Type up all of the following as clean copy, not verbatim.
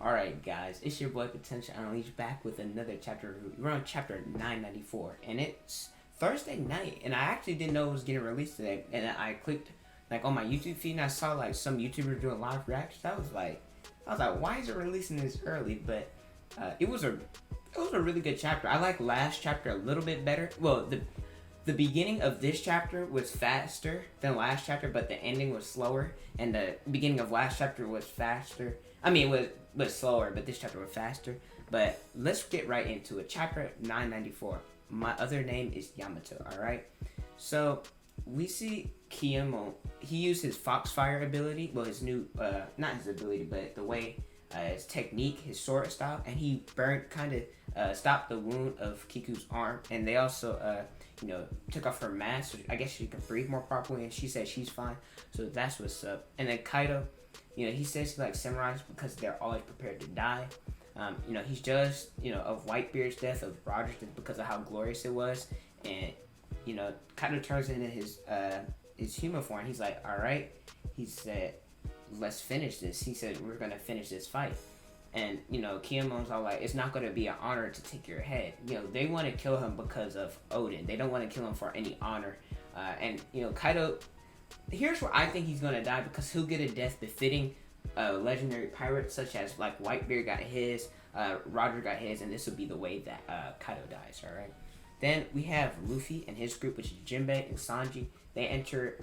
Alright, guys, it's your boy Potential Unleashed back with another chapter. We're on chapter 994, and it's Thursday night, and I actually didn't know it was getting released today. And I clicked like on my YouTube feed, and I saw like some YouTubers doing live reactions. I was like, why is it releasing this early? But it was a really good chapter. I like last chapter a little bit better. Well, the beginning of this chapter was faster than last chapter, but the ending was slower, and the beginning of last chapter was faster. I mean, was slower, but this chapter was faster. But let's get right into it. Chapter 994. My other name is Yamato, alright? So, we see Kinemon. He used his Foxfire ability. Well, his new, not his ability, but the way, his technique, his sword style. And he stopped the wound of Kiku's arm. And they also, took off her mask. So I guess she could breathe more properly. And she said she's fine. So that's what's up. And then Kaido. He says he likes samurais because they're always prepared to die. He's jealous, of Whitebeard's death, of Roger's death, because of how glorious it was. And, Kaido turns into his human form. He's like, all right. He said, let's finish this. He said, we're going to finish this fight. And, Kinemon's all like, it's not going to be an honor to take your head. They want to kill him because of Odin. They don't want to kill him for any honor. Kaido... Here's where I think he's gonna die, because he'll get a death befitting legendary pirates, such as like Whitebeard got his, Roger got his, and this will be the way that Kaido dies. All right. Then we have Luffy and his group, which is Jinbe and Sanji. They enter.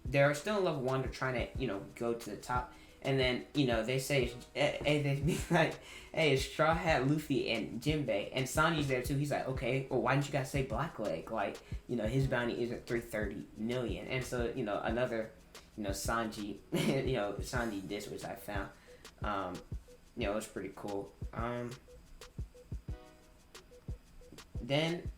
They're still in level 1. They're trying to go to the top. And then, they say, they be like, hey, it's Straw Hat, Luffy, and Jinbei. And Sanji's there, too. He's like, okay, well, why didn't you guys say Blackleg? Like, his bounty isn't 330 million. And so, another, Sanji, Sanji diss, which I found, it was pretty cool. Then...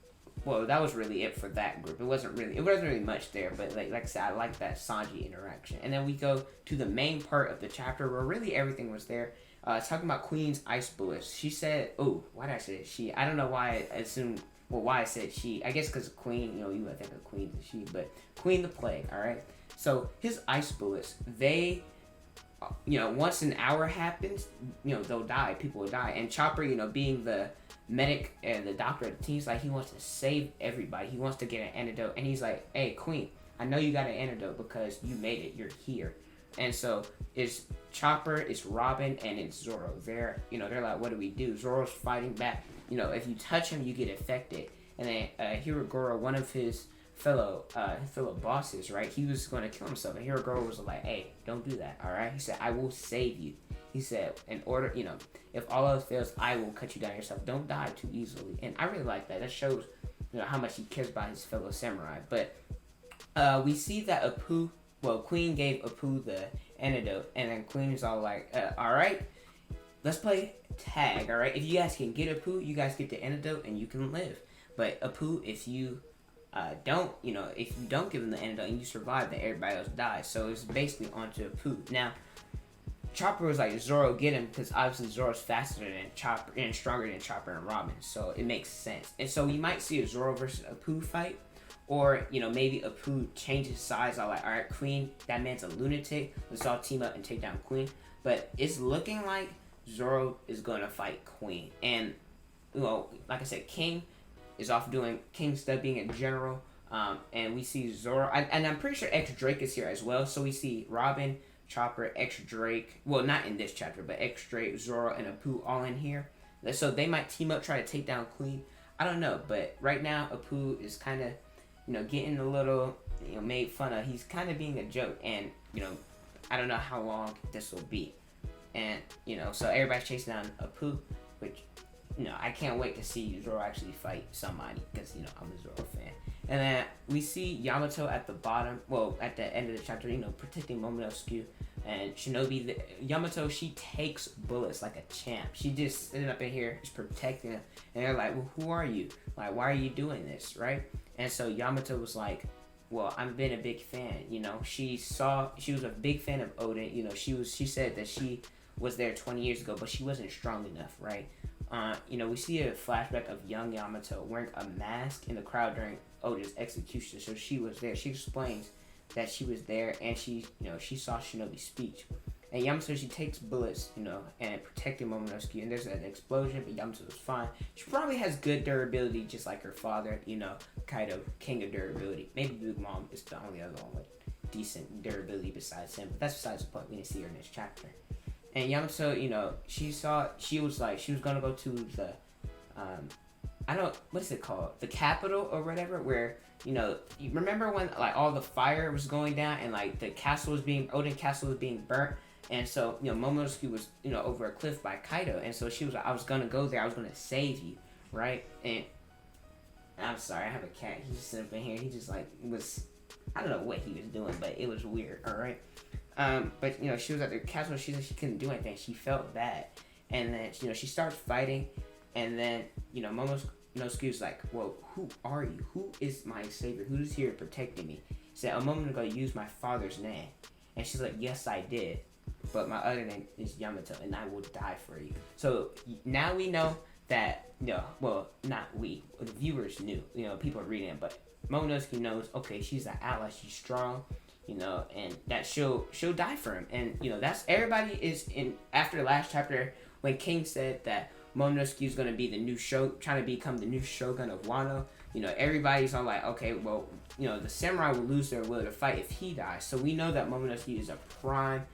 Well, that was really it for that group. It wasn't really much there, but like I said, I like that Sanji interaction. And then we go to the main part of the chapter where really everything was there. Talking about Queen's ice bullets. She said, oh, why did I say she? I don't know why I assumed, why I said she. I guess because Queen, you would think of Queen as she, but Queen the Plague, alright? So his ice bullets, they, once an hour happens, they'll die. People will die. And Chopper, being the medic and the doctor at the team, like, he wants to save everybody. He wants to get an antidote, and he's like, hey, Queen, I know you got an antidote because you made it. You're here. And so it's Chopper, it's Robin, and it's Zoro. They're like, what do we do? Zoro's fighting back. If you touch him, you get affected. And then Hirogoro, one of his fellow bosses, right, he was going to kill himself, and Hirogoro was like, hey, don't do that, all right? He said, I will save you. He said, in order, if all else fails, I will cut you down yourself. Don't die too easily. And I really like that. That shows, how much he cares about his fellow samurai. But we see that Queen gave Apoo the antidote. And then Queen is all like, all right, let's play tag, all right? If you guys can get Apoo, you guys get the antidote and you can live. But Apoo, if you don't give him the antidote and you survive, then everybody else dies. So it's basically onto Apoo. Now, Chopper was like, Zoro, get him, because obviously Zoro's faster than Chopper and stronger than Chopper and Robin, so it makes sense. And so we might see a Zoro versus Apoo fight, or maybe Apoo changes sides. I'm like, all right, Queen, that man's a lunatic. Let's all team up and take down Queen. But it's looking like Zoro is gonna fight Queen, and like I said, King is off doing King stuff, being a general, and we see Zoro, and I'm pretty sure X Drake is here as well. So we see Robin, Chopper, X Drake, well, not in this chapter, but X Drake, Zoro, and Apoo all in here. So they might team up, try to take down Queen. I don't know, but right now Apoo is kind of, getting a little, made fun of. He's kind of being a joke, and I don't know how long this will be, and so everybody's chasing down Apoo, which I can't wait to see Zoro actually fight somebody, because I'm a Zoro fan. And then we see Yamato at the bottom, at the end of the chapter, protecting Momo Skew. And Shinobi, Yamato, she takes bullets like a champ. She just sitting up in here, just protecting him. And they're like, well, who are you? Like, why are you doing this, right? And so Yamato was like, well, I've been a big fan. She was a big fan of Odin. She said that she was there 20 years ago, but she wasn't strong enough, right? We see a flashback of young Yamato wearing a mask in the crowd during Odin's execution. So she was there. She explains that she was there, and she saw Shinobi's speech. And Yamato, she takes bullets, you know, and protecting Momonosuke. And there's an explosion, but Yamato is fine. She probably has good durability, just like her father, you know, Kaido, king of durability. Maybe Big Mom is the only other one with decent durability besides him. But that's besides the point. We didn't see her in this chapter. And Yamato, you know, she was gonna go to the, what is it called? The capital or whatever, where, you know, you remember when, like, all the fire was going down and, like, the castle was Odin Castle was being burnt? And so, you know, Momonosuke was, you know, over a cliff by Kaido. And so she was like, I was gonna go there. I was gonna save you, right? And I'm sorry, I have a cat. He's just sitting up in here. He just, like, I don't know what he was doing, but it was weird, all right? But, you know, she was at the castle. She said she couldn't do anything. She felt bad. And then, you know, she starts fighting. And then, you know, Momonosuke was like, well, who are you? Who is my savior? Who's here protecting me? He said, a moment ago, you used my father's name. And she's like, yes, I did. But my other name is Yamato, and I will die for you. So now we know that, you know, well, not we, the viewers knew, you know, people are reading it, but Momonosuke knows, okay, she's an ally, she's strong, you know, and that she'll die for him. And, you know, that's, everybody is in, after the last chapter, when King said that Momonosuke is going to be the new trying to become the new shogun of Wano, you know, everybody's all like, okay, well, you know, the samurai will lose their will to fight if he dies. So we know that Momonosuke is a prime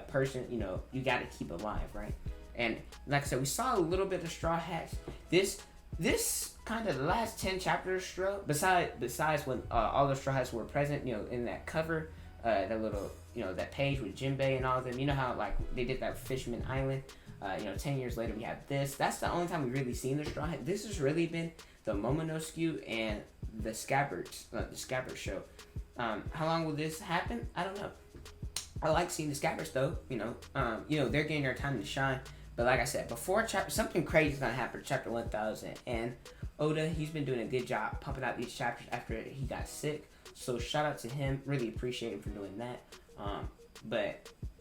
person, you know, you got to keep alive, right? And like I said, we saw a little bit of Straw Hats. This kind of the last 10 chapters, besides when all the Straw Hats were present, you know, in that cover, that little, you know, that page with Jinbe and all of them. You know how, like, they did that Fishman Island. You know, 10 years later we have this. That's the only time we've really seen the Straw Hat. This has really been the Momonosuke and the Scabbards, the Scabbard show. How long will this happen? I don't know. I like seeing the Scabbards though. You know, they're getting their time to shine. But like I said, before something crazy is gonna happen. Chapter 1000, and Oda, he's been doing a good job pumping out these chapters after he got sick. So shout out to him. Really appreciate him for doing that.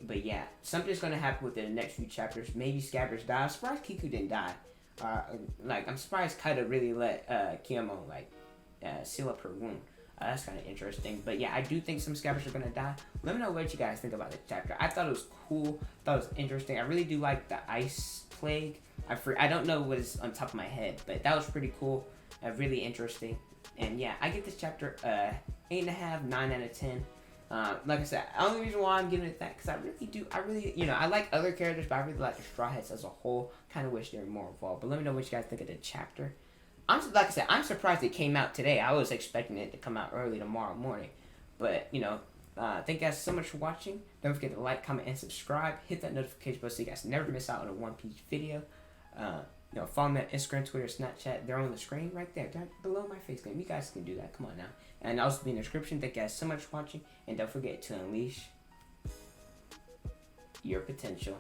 But yeah, something's gonna happen within the next few chapters. Maybe Scabbards die. I'm surprised Kiku didn't die. I'm surprised Kaido really let Kinemon seal up her wound. That's kind of interesting. But yeah, I do think some Scabbards are gonna die. Let me know what you guys think about this chapter. I thought it was cool. I thought it was interesting. I really do like the ice plague. I don't know what is on top of my head, but that was pretty cool. Really interesting. And yeah, I give this chapter 8.5, 9 out of 10. Like I said, the only reason why I'm giving it that, because I really, you know, I like other characters, but I really like the Straw Hats as a whole. Kind of wish they were more involved. But let me know what you guys think of the chapter. Like I said, I'm surprised it came out today. I was expecting it to come out early tomorrow morning. But, you know, thank you guys so much for watching. Don't forget to like, comment, and subscribe. Hit that notification bell so you guys never miss out on a One Piece video. You know, follow me on Instagram, Twitter, Snapchat. They're on the screen right there, down below my face name. You guys can do that. Come on now. And also be in the description. Thank you guys so much for watching. And don't forget to unleash your potential.